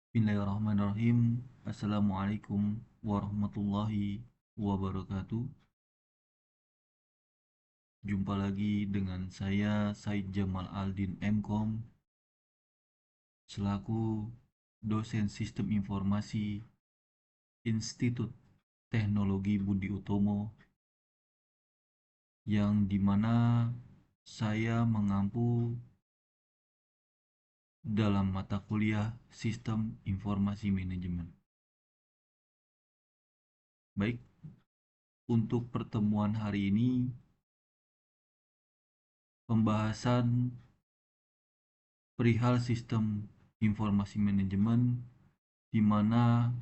Bismillahirrahmanirrahim. Assalamualaikum warahmatullahi wabarakatuh. Jumpa lagi dengan saya Said Jamal Aldin MKom selaku dosen Sistem Informasi Institut Teknologi Budi Utomo yang dimana saya mengampu dalam mata kuliah Sistem Informasi Manajemen. Baik, untuk pertemuan hari ini pembahasan perihal sistem informasi manajemen di mana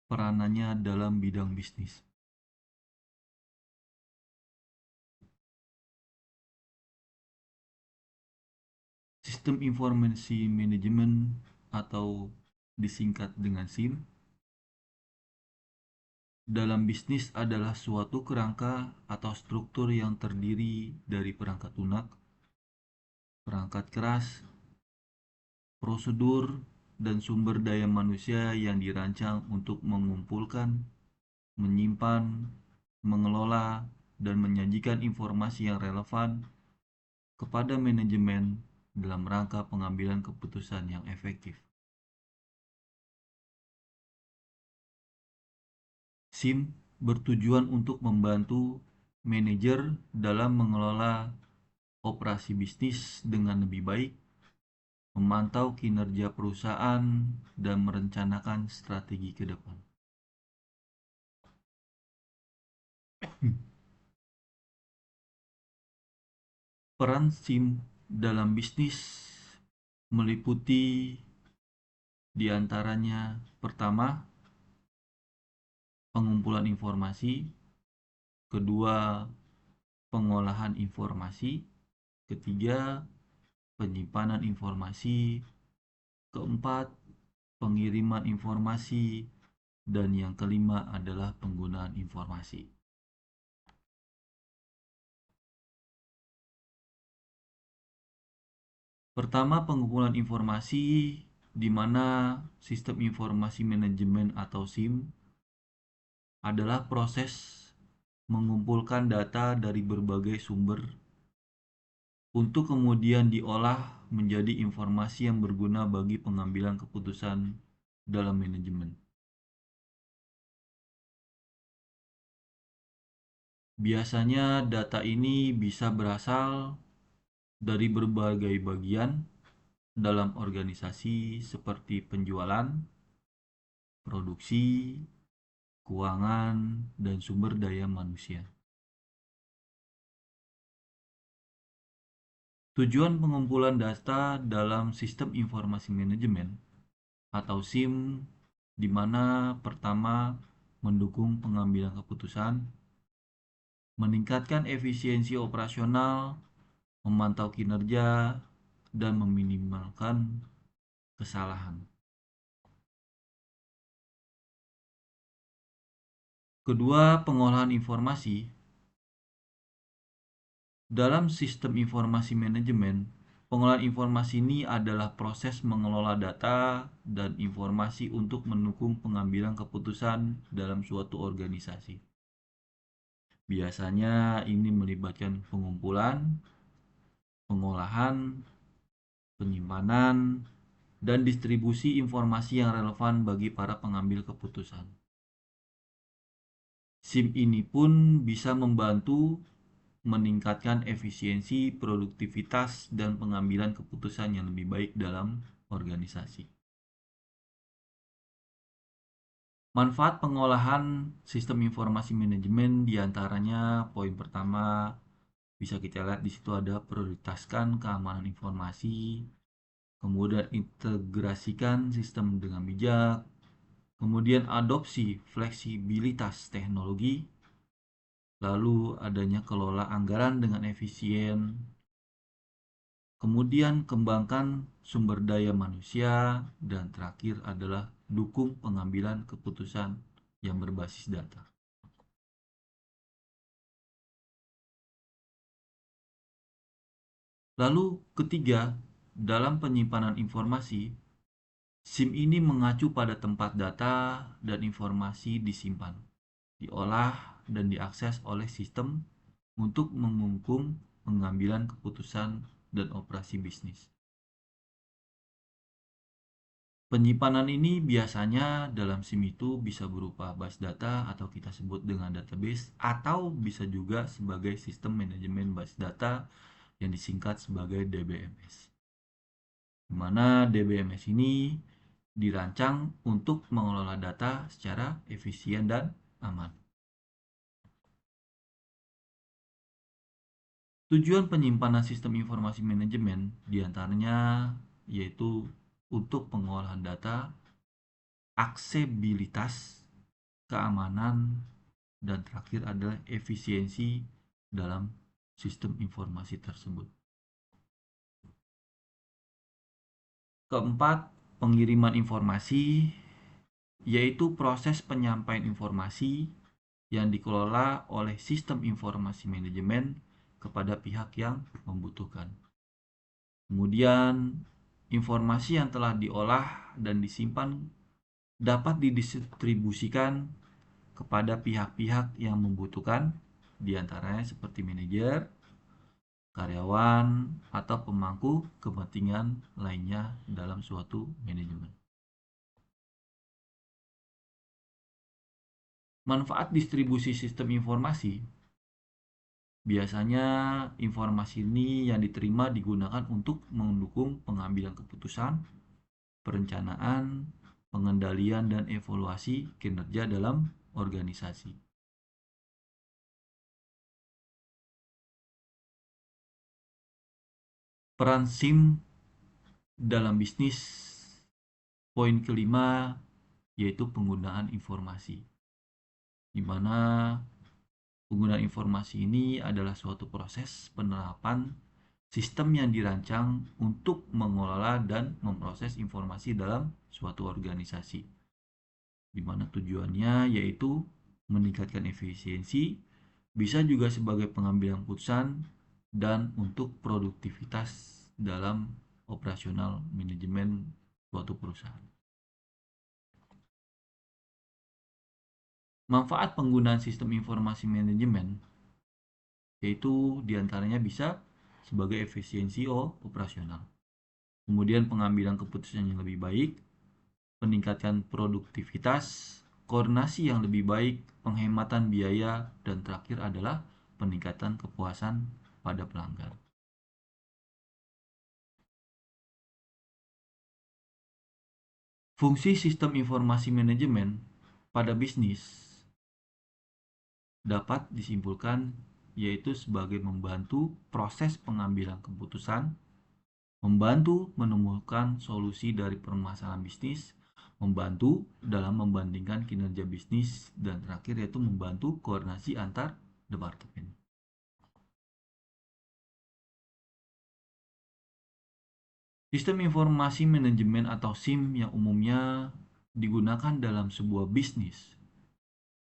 peranannya dalam bidang bisnis. Sistem informasi manajemen atau disingkat dengan SIM dalam bisnis adalah suatu kerangka atau struktur yang terdiri dari perangkat lunak, perangkat keras, prosedur, dan sumber daya manusia yang dirancang untuk mengumpulkan, menyimpan, mengelola, dan menyajikan informasi yang relevan kepada manajemen dalam rangka pengambilan keputusan yang efektif. SIM bertujuan untuk membantu manajer dalam mengelola operasi bisnis dengan lebih baik, memantau kinerja perusahaan, dan merencanakan strategi ke depan. Peran SIM dalam bisnis meliputi diantaranya pertama, pengumpulan informasi, kedua, pengolahan informasi, ketiga, penyimpanan informasi, keempat, pengiriman informasi, dan yang kelima adalah penggunaan informasi. Pertama, pengumpulan informasi di mana sistem informasi manajemen atau SIM adalah proses mengumpulkan data dari berbagai sumber untuk kemudian diolah menjadi informasi yang berguna bagi pengambilan keputusan dalam manajemen. Biasanya data ini bisa berasal dari berbagai bagian dalam organisasi seperti penjualan, produksi, keuangan, dan sumber daya manusia. Tujuan pengumpulan data dalam sistem informasi manajemen atau SIM di mana pertama mendukung pengambilan keputusan, meningkatkan efisiensi operasional, memantau kinerja, dan meminimalkan kesalahan. Kedua, pengolahan informasi. Dalam sistem informasi manajemen, pengolahan informasi ini adalah proses mengelola data dan informasi untuk mendukung pengambilan keputusan dalam suatu organisasi. Biasanya ini melibatkan pengumpulan, pengolahan, penyimpanan, dan distribusi informasi yang relevan bagi para pengambil keputusan. SIM ini pun bisa membantu meningkatkan efisiensi, produktivitas, dan pengambilan keputusan yang lebih baik dalam organisasi. Manfaat pengolahan sistem informasi manajemen diantaranya poin pertama bisa kita lihat di situ ada prioritaskan keamanan informasi, kemudian integrasikan sistem dengan bijak, kemudian adopsi fleksibilitas teknologi, lalu adanya kelola anggaran dengan efisien, kemudian kembangkan sumber daya manusia, dan terakhir adalah dukung pengambilan keputusan yang berbasis data. Lalu ketiga, dalam penyimpanan informasi, SIM ini mengacu pada tempat data dan informasi disimpan, diolah, dan diakses oleh sistem untuk mendukung pengambilan keputusan dan operasi bisnis. Penyimpanan ini biasanya dalam SIM itu bisa berupa base data atau kita sebut dengan database, atau bisa juga sebagai sistem manajemen base data yang disingkat sebagai DBMS. Di mana DBMS ini dirancang untuk mengelola data secara efisien dan aman. Tujuan penyimpanan sistem informasi manajemen diantaranya yaitu untuk pengolahan data, aksesibilitas, keamanan, dan terakhir adalah efisiensi dalam sistem informasi tersebut. Keempat, pengiriman informasi, yaitu proses penyampaian informasi yang dikelola oleh sistem informasi manajemen kepada pihak yang membutuhkan. Kemudian, informasi yang telah diolah dan disimpan dapat didistribusikan kepada pihak-pihak yang membutuhkan, diantaranya seperti manajer, karyawan, atau pemangku kepentingan lainnya dalam suatu manajemen. Manfaat distribusi sistem informasi, biasanya informasi ini yang diterima digunakan untuk mendukung pengambilan keputusan, perencanaan, pengendalian, dan evaluasi kinerja dalam organisasi. Peran SIM dalam bisnis, poin kelima, yaitu penggunaan informasi, di mana penggunaan informasi ini adalah suatu proses penerapan sistem yang dirancang untuk mengelola dan memproses informasi dalam suatu organisasi, di mana tujuannya yaitu meningkatkan efisiensi, bisa juga sebagai pengambilan keputusan, dan untuk produktivitas dalam operasional manajemen suatu perusahaan. Manfaat penggunaan sistem informasi manajemen yaitu diantaranya bisa sebagai efisiensi operasional, kemudian pengambilan keputusan yang lebih baik, peningkatan produktivitas, koordinasi yang lebih baik, penghematan biaya, dan terakhir adalah peningkatan kepuasan pada pelanggan. Fungsi sistem informasi manajemen pada bisnis dapat disimpulkan yaitu sebagai membantu proses pengambilan keputusan, membantu menemukan solusi dari permasalahan bisnis, membantu dalam membandingkan kinerja bisnis, dan terakhir yaitu membantu koordinasi antar departemen. Sistem informasi manajemen atau SIM yang umumnya digunakan dalam sebuah bisnis,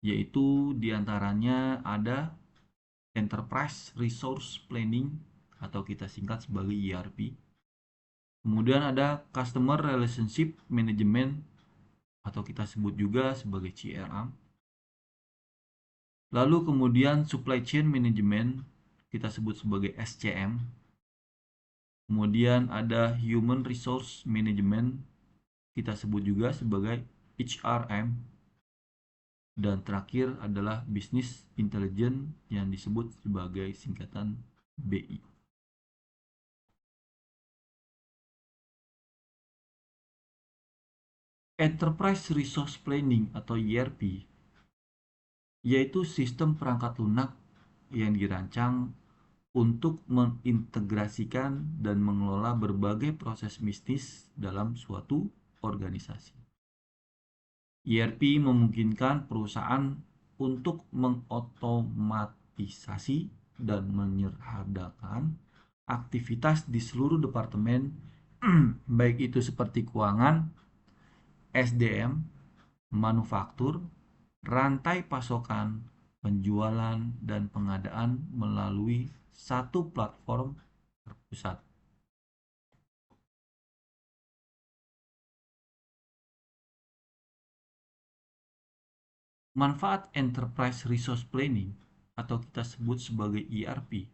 yaitu diantaranya ada Enterprise Resource Planning atau kita singkat sebagai ERP. Kemudian ada Customer Relationship Management atau kita sebut juga sebagai CRM. Lalu kemudian Supply Chain Management kita sebut sebagai SCM. Kemudian ada Human Resource Management kita sebut juga sebagai HRM. Dan terakhir adalah Business Intelligence yang disebut sebagai singkatan BI. Enterprise Resource Planning atau ERP yaitu sistem perangkat lunak yang dirancang untuk mengintegrasikan dan mengelola berbagai proses bisnis dalam suatu organisasi. ERP memungkinkan perusahaan untuk mengotomatisasi dan menyederhanakan aktivitas di seluruh departemen, baik itu seperti keuangan, SDM, manufaktur, rantai pasokan, penjualan, dan pengadaan melalui satu platform terpusat. Manfaat Enterprise Resource Planning atau kita sebut sebagai ERP.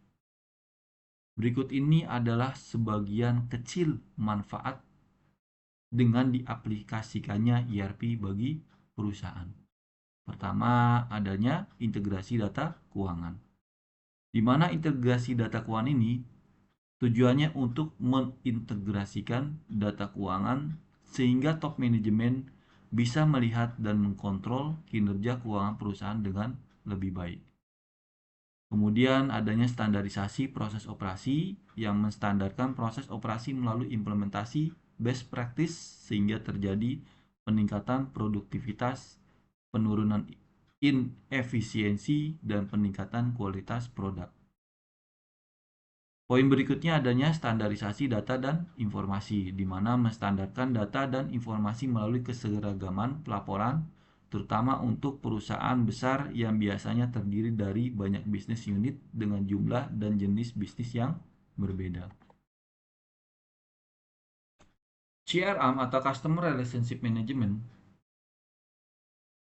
Berikut ini adalah sebagian kecil manfaat dengan diaplikasikannya ERP bagi perusahaan. Pertama, adanya integrasi data keuangan. Di mana integrasi data keuangan ini tujuannya untuk mengintegrasikan data keuangan sehingga top manajemen bisa melihat dan mengkontrol kinerja keuangan perusahaan dengan lebih baik. Kemudian adanya standarisasi proses operasi yang menstandarkan proses operasi melalui implementasi best practice sehingga terjadi peningkatan produktivitas, penurunan inefisiensi, dan peningkatan kualitas produk. Poin berikutnya adanya standarisasi data dan informasi, di mana menstandarkan data dan informasi melalui keseragaman pelaporan, terutama untuk perusahaan besar yang biasanya terdiri dari banyak bisnis unit dengan jumlah dan jenis bisnis yang berbeda. CRM atau Customer Relationship Management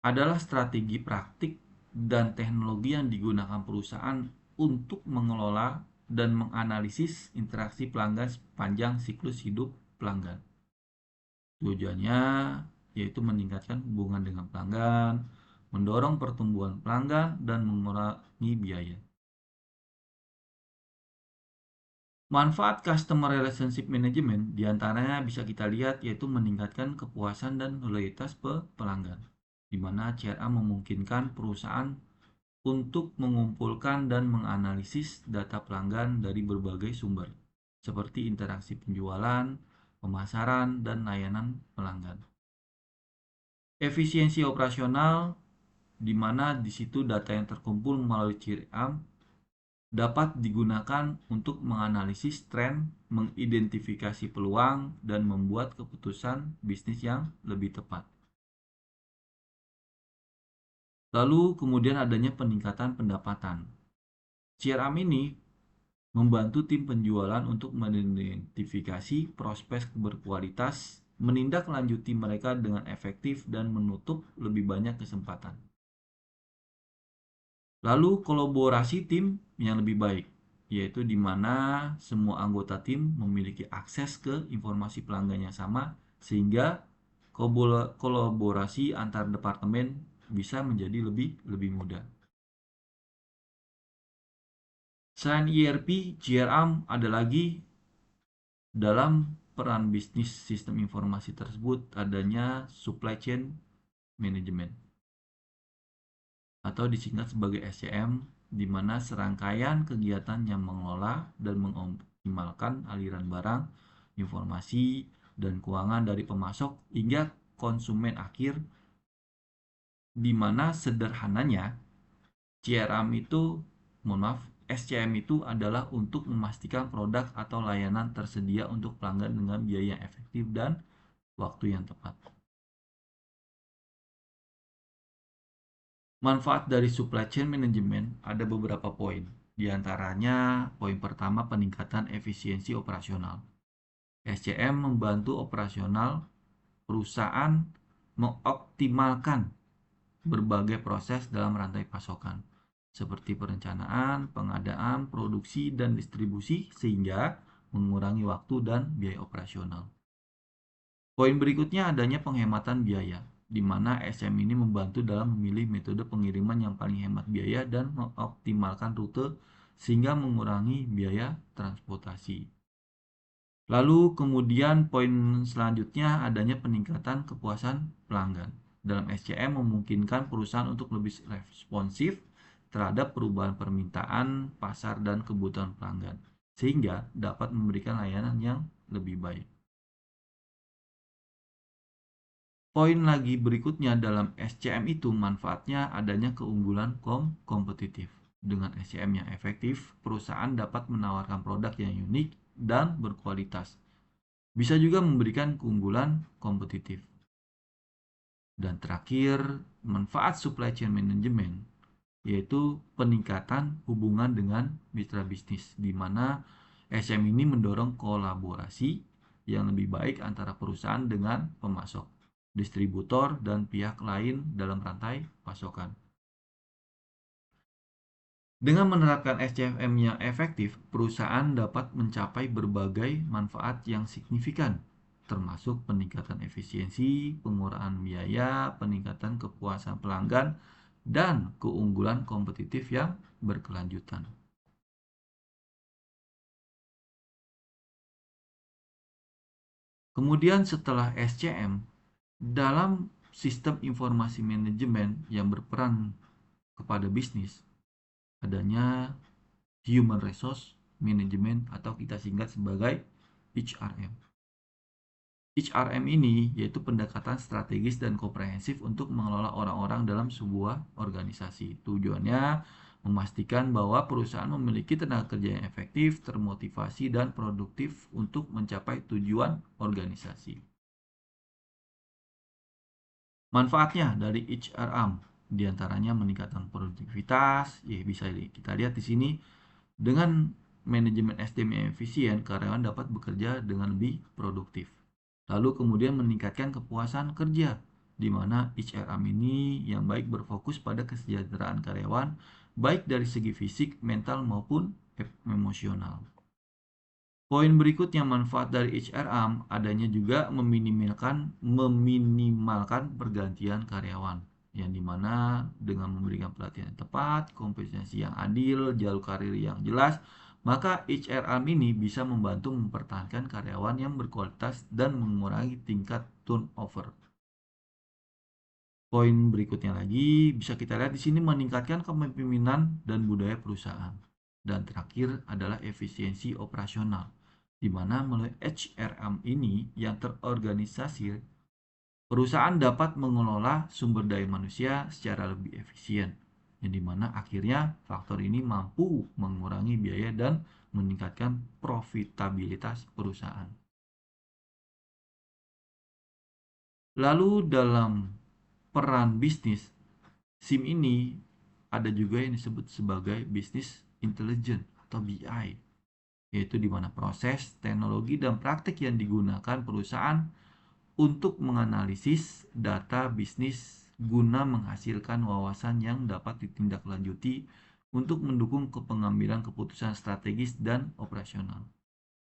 adalah strategi praktik dan teknologi yang digunakan perusahaan untuk mengelola dan menganalisis interaksi pelanggan sepanjang siklus hidup pelanggan. Tujuannya yaitu meningkatkan hubungan dengan pelanggan, mendorong pertumbuhan pelanggan, dan mengurangi biaya. Manfaat Customer Relationship Management diantaranya bisa kita lihat yaitu meningkatkan kepuasan dan loyalitas pelanggan, di mana CRM memungkinkan perusahaan untuk mengumpulkan dan menganalisis data pelanggan dari berbagai sumber, seperti interaksi penjualan, pemasaran, dan layanan pelanggan. Efisiensi operasional, di mana di situ data yang terkumpul melalui CRM dapat digunakan untuk menganalisis tren, mengidentifikasi peluang, dan membuat keputusan bisnis yang lebih tepat. Lalu kemudian adanya peningkatan pendapatan. CRM ini membantu tim penjualan untuk mengidentifikasi prospek berkualitas, menindaklanjuti mereka dengan efektif, dan menutup lebih banyak kesempatan. Lalu kolaborasi tim yang lebih baik, yaitu di mana semua anggota tim memiliki akses ke informasi pelanggan yang sama, sehingga kolaborasi antar departemen bisa menjadi lebih mudah. Selain ERP, CRM ada lagi dalam peran bisnis sistem informasi tersebut adanya supply chain management atau disingkat sebagai SCM, di mana serangkaian kegiatan yang mengelola dan mengoptimalkan aliran barang, informasi, dan keuangan dari pemasok hingga konsumen akhir, di mana sederhananya CRM itu, SCM itu adalah untuk memastikan produk atau layanan tersedia untuk pelanggan dengan biaya yang efektif dan waktu yang tepat. Manfaat dari supply chain management ada beberapa poin. Di antaranya, poin pertama peningkatan efisiensi operasional. SCM membantu operasional perusahaan mengoptimalkan berbagai proses dalam rantai pasokan, seperti perencanaan, pengadaan, produksi, dan distribusi sehingga mengurangi waktu dan biaya operasional. Poin berikutnya adanya penghematan biaya, di mana SM ini membantu dalam memilih metode pengiriman yang paling hemat biaya dan mengoptimalkan rute sehingga mengurangi biaya transportasi. Lalu kemudian poin selanjutnya adanya peningkatan kepuasan pelanggan. Dalam SCM memungkinkan perusahaan untuk lebih responsif terhadap perubahan permintaan, pasar, dan kebutuhan pelanggan, sehingga dapat memberikan layanan yang lebih baik. Poin lagi berikutnya dalam SCM itu manfaatnya adanya keunggulan kompetitif. Dengan SCM yang efektif, perusahaan dapat menawarkan produk yang unik dan berkualitas. Bisa juga memberikan keunggulan kompetitif. Dan terakhir, manfaat supply chain management, yaitu peningkatan hubungan dengan mitra bisnis, di mana SM ini mendorong kolaborasi yang lebih baik antara perusahaan dengan pemasok, distributor, dan pihak lain dalam rantai pasokan. Dengan menerapkan SCFM yang efektif, perusahaan dapat mencapai berbagai manfaat yang signifikan, termasuk peningkatan efisiensi, pengurangan biaya, peningkatan kepuasan pelanggan, dan keunggulan kompetitif yang berkelanjutan. Kemudian setelah SCM, dalam sistem informasi manajemen yang berperan kepada bisnis, adanya Human Resource Management atau kita singkat sebagai HRM. HRM ini yaitu pendekatan strategis dan komprehensif untuk mengelola orang-orang dalam sebuah organisasi. Tujuannya memastikan bahwa perusahaan memiliki tenaga kerja yang efektif, termotivasi, dan produktif untuk mencapai tujuan organisasi. Manfaatnya dari HRM diantaranya meningkatkan produktivitas, ya bisa kita lihat di sini. Dengan manajemen SDM yang efisien, karyawan dapat bekerja dengan lebih produktif. Lalu kemudian meningkatkan kepuasan kerja, di mana HRM ini yang baik berfokus pada kesejahteraan karyawan, baik dari segi fisik, mental, maupun emosional. Poin berikutnya manfaat dari HRM adanya juga meminimalkan pergantian karyawan, yang dimana dengan memberikan pelatihan yang tepat, kompensasi yang adil, jalur karir yang jelas, maka HRM ini bisa membantu mempertahankan karyawan yang berkualitas dan mengurangi tingkat turnover. Poin berikutnya lagi bisa kita lihat di sini meningkatkan kepemimpinan dan budaya perusahaan. Dan terakhir adalah efisiensi operasional, di mana melalui HRM ini yang terorganisasi, perusahaan dapat mengelola sumber daya manusia secara lebih efisien, yang dimana akhirnya faktor ini mampu mengurangi biaya dan meningkatkan profitabilitas perusahaan. Lalu dalam peran bisnis, SIM ini ada juga yang disebut sebagai Business Intelligence atau BI, yaitu di mana proses, teknologi, dan praktik yang digunakan perusahaan untuk menganalisis data bisnis guna menghasilkan wawasan yang dapat ditindaklanjuti untuk mendukung pengambilan keputusan strategis dan operasional.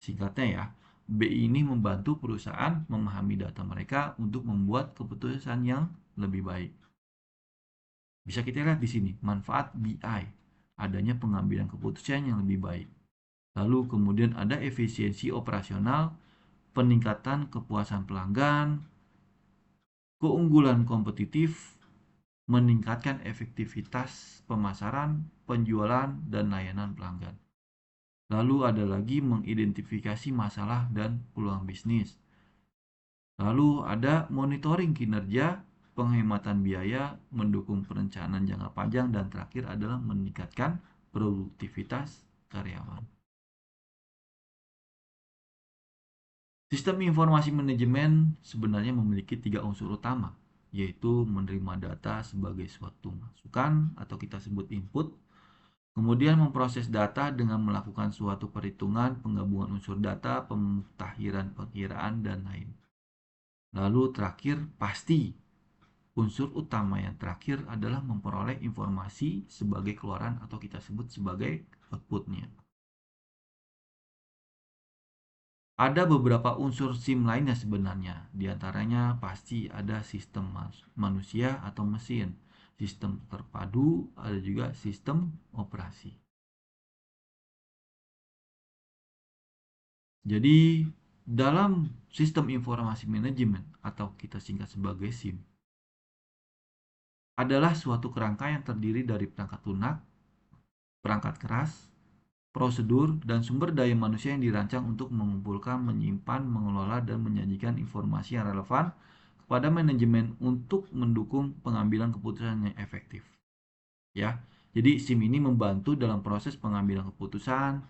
Singkatnya ya, BI ini membantu perusahaan memahami data mereka untuk membuat keputusan yang lebih baik. Bisa kita lihat di sini, manfaat BI, adanya pengambilan keputusan yang lebih baik. Lalu kemudian ada efisiensi operasional, peningkatan kepuasan pelanggan, keunggulan kompetitif, meningkatkan efektivitas pemasaran, penjualan, dan layanan pelanggan. Lalu ada lagi mengidentifikasi masalah dan peluang bisnis. Lalu ada monitoring kinerja, penghematan biaya, mendukung perencanaan jangka panjang, dan terakhir adalah meningkatkan produktivitas karyawan. Sistem informasi manajemen sebenarnya memiliki 3 unsur utama, yaitu menerima data sebagai suatu masukan atau kita sebut input, kemudian memproses data dengan melakukan suatu perhitungan, penggabungan unsur data, pemutahiran perkiraan, dan lain. Lalu terakhir, pasti unsur utama yang terakhir adalah memperoleh informasi sebagai keluaran atau kita sebut sebagai outputnya. Ada beberapa unsur SIM lainnya sebenarnya, diantaranya pasti ada sistem manusia atau mesin, sistem terpadu, ada juga sistem operasi. Jadi dalam sistem informasi manajemen atau kita singkat sebagai SIM, adalah suatu kerangka yang terdiri dari perangkat lunak, perangkat keras, prosedur, dan sumber daya manusia yang dirancang untuk mengumpulkan, menyimpan, mengelola, dan menyajikan informasi yang relevan kepada manajemen untuk mendukung pengambilan keputusan yang efektif. Ya, jadi SIM ini membantu dalam proses pengambilan keputusan,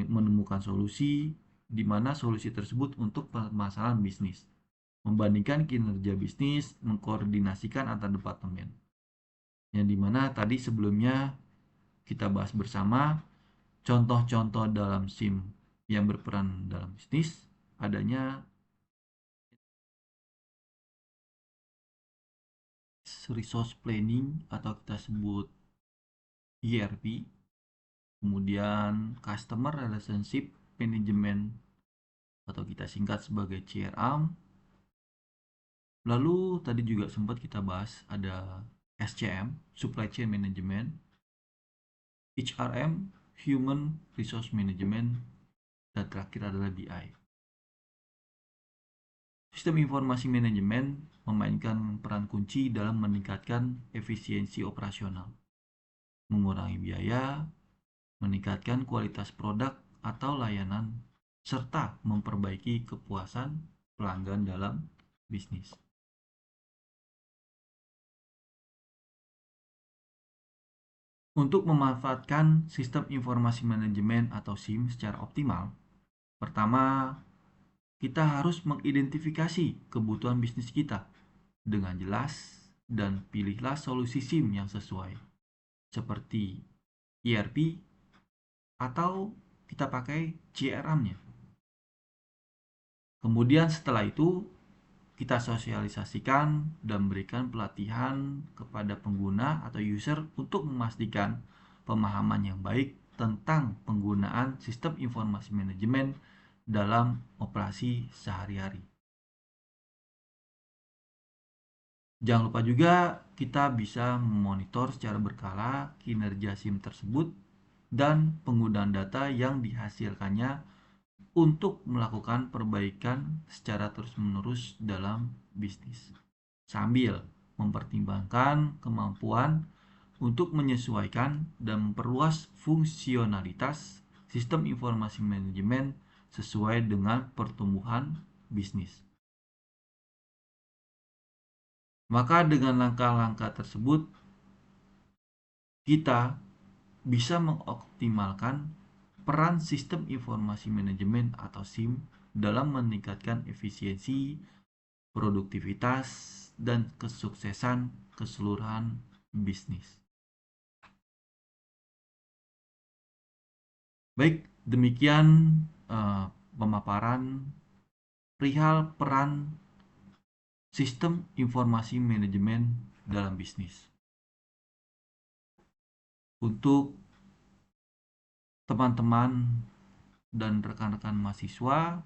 menemukan solusi, di mana solusi tersebut untuk permasalahan bisnis, membandingkan kinerja bisnis, mengkoordinasikan antar departemen. Yang dimana tadi sebelumnya kita bahas bersama contoh-contoh dalam SIM yang berperan dalam bisnis, adanya Resource Planning atau kita sebut ERP, kemudian Customer Relationship Management atau kita singkat sebagai CRM. Lalu tadi juga sempat kita bahas ada SCM, Supply Chain Management, HRM, Human Resource Management, dan terakhir adalah BI. Sistem informasi manajemen memainkan peran kunci dalam meningkatkan efisiensi operasional, mengurangi biaya, meningkatkan kualitas produk atau layanan, serta memperbaiki kepuasan pelanggan dalam bisnis. Untuk memanfaatkan sistem informasi manajemen atau SIM secara optimal, pertama, kita harus mengidentifikasi kebutuhan bisnis kita dengan jelas dan pilihlah solusi SIM yang sesuai, seperti ERP atau kita pakai CRM-nya. Kemudian setelah itu kita sosialisasikan dan berikan pelatihan kepada pengguna atau user untuk memastikan pemahaman yang baik tentang penggunaan sistem informasi manajemen dalam operasi sehari-hari. Jangan lupa juga kita bisa memonitor secara berkala kinerja SIM tersebut dan penggunaan data yang dihasilkannya untuk melakukan perbaikan secara terus-menerus dalam bisnis, sambil mempertimbangkan kemampuan untuk menyesuaikan dan memperluas fungsionalitas sistem informasi manajemen sesuai dengan pertumbuhan bisnis. Maka dengan langkah-langkah tersebut, kita bisa mengoptimalkan peran sistem informasi manajemen atau SIM dalam meningkatkan efisiensi, produktivitas, dan kesuksesan keseluruhan bisnis. Baik, demikian pemaparan perihal peran sistem informasi manajemen dalam bisnis. Untuk teman-teman dan rekan-rekan mahasiswa,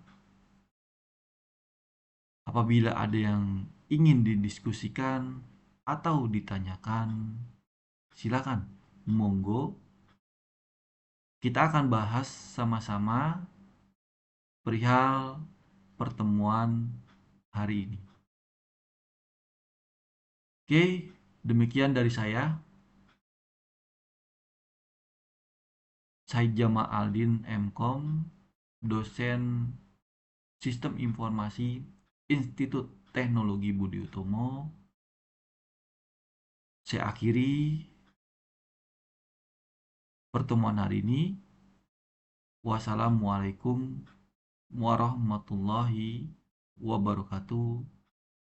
apabila ada yang ingin didiskusikan atau ditanyakan, silakan, monggo. Kita akan bahas sama-sama perihal pertemuan hari ini. Oke, demikian dari saya. Saya Jamal Aldin MKom, dosen Sistem Informasi Institut Teknologi Budi Utomo. Saya akhiri pertemuan hari ini. Wassalamualaikum warahmatullahi wabarakatuh.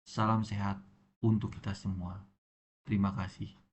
Salam sehat untuk kita semua. Terima kasih.